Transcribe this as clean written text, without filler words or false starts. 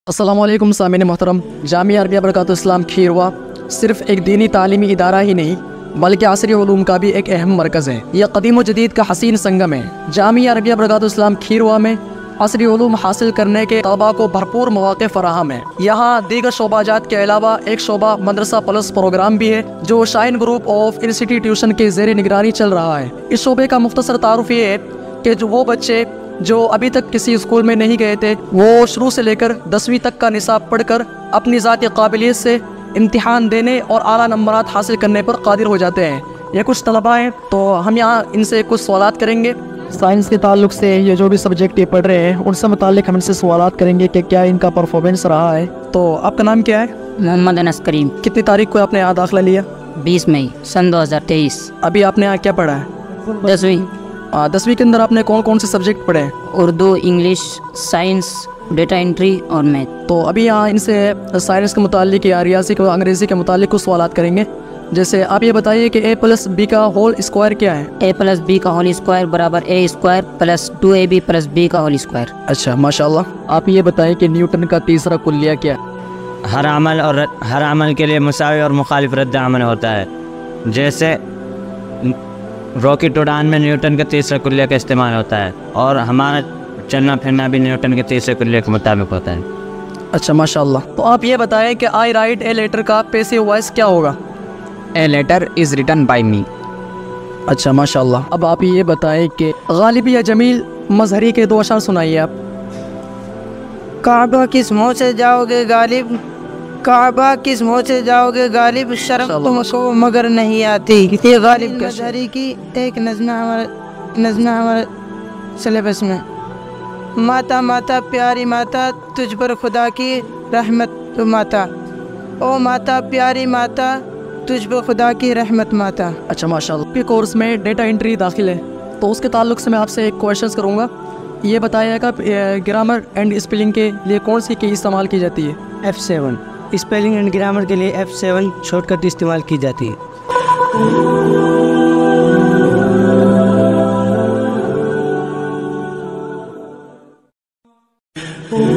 السلام علیکم سامعین محترم، جامعہ عربیہ برکاتہ اسلام کھیروا صرف ایک دینی تعلیمی ادارہ ہی نہیں بلکہ عصری علوم کا بھی ایک اہم مرکز ہے۔ یہ قدیم و جدید کا حسین سنگم ہے۔ جامعہ عربیہ برکاتہ اسلام کھیروا میں عصری علوم حاصل کرنے کے طلباء کو بھرپور مواقع فراہم ہیں۔ یہاں دیگر شعبہ جات کے علاوہ ایک شعبہ مدرسہ پلس پروگرام بھی ہے جو شائن گروپ آف انسٹیٹیوشن کے زیر نگرانی چل رہا ہے۔ اس شعبے کا مختصر تعارف یہ ہے کہ وہ بچے جو ابھی تک کسی اسکول میں نہیں گئے تھے وہ شروع سے لے کر 10ویں تک کا نصاب پڑھ کر اپنی ذاتی قابلیت سے امتحان دینے اور اعلیٰ نمبرات حاصل کرنے پر قادر ہو جاتے ہیں۔ یہ کچھ طلباء ہیں تو ہم یہاں ان سے کچھ سوالات کریں گے سائنس کے تعلق سے۔ یہ جو بھی سبجیکٹ یہ پڑھ رہے ہیں ان سے متعلق ہم ان سے سوالات کریں گے کہ کیا ان کا پرفارمنس رہا ہے۔ تو آپ کا نام کیا ہے؟ محمد انس کریم۔ کتنی تاریخ کو آپ نے یہاں داخلہ لیا؟ 20 مئی سن 2023۔ ابھی آپ نے یہاں کیا پڑھا ہے؟ 10ویں۔ 10ویں کے اندر آپ نے کون کون سے سبجیکٹ پڑھے ہیں؟ Urdu, English, science, data entry اور میتھ۔ تو ابھی یہاں ان سے سائنس کے متعلق یا ریاضی کے انگریزی کے متعلق کچھ سوالات کریں گے۔ جیسے آپ یہ بتائیے کہ اے پلس بی کا ہول اسکوائر کیا ہے؟ اے پلس بی کا ہول اسکوائر برابر A square plus 2ab plus B کا ہول اسکوائر۔ اچھا ماشاء اللہ۔ آپ یہ بتائیں کہ نیوٹن کا تیسرا کلیہ کیا ہے؟ ہر عمل کے لیے مساوی اور مخالف رد عمل ہوتا ہے۔ جیسے راکٹ اڑان میں نیوٹن کے تیسرے کلیہ کا استعمال ہوتا ہے اور ہمارا چلنا پھرنا بھی نیوٹن کے تیسرے کلیہ کے مطابق ہوتا ہے۔ اچھا ماشاء اللہ۔ تو آپ یہ بتائیں کہ آئی رائٹ اے لیٹر کا پیسو وائس کیا ہوگا؟ A letter is written by me۔ اچھا ماشاء اللہ۔ اب آپ یہ بتائیں کہ غالب یا جمیل مظہری کے 2 اشعار سنائیے آپ۔ کعبہ کس منہ سے جاؤ گے غالب، کعبہ کس منہ سے جاؤ گے غالب، شرم تم کو مگر نہیں آتی۔ یہ غالب مظہری کی ایک نظم ہمارے سلیبس میں۔ ماتا ماتا پیاری ماتا تجھ پر خدا کی رحمت ماتا، او ماتا پیاری ماتا تجھ پر خدا کی رحمت ماتا۔ اچھا ماشاء اللہ۔ کے کورس میں ڈیٹا انٹری داخل ہے تو اس کے تعلق سے میں آپ سے ایک کویشچنس کروں گا۔ یہ بتایا گا گرامر اینڈ اسپیلنگ کے لیے کون سی کی استعمال کی جاتی ہے؟ F7 اسپیلنگ اینڈ گرامر کے لیے F7 شارٹ کٹ استعمال کی جاتی ہے۔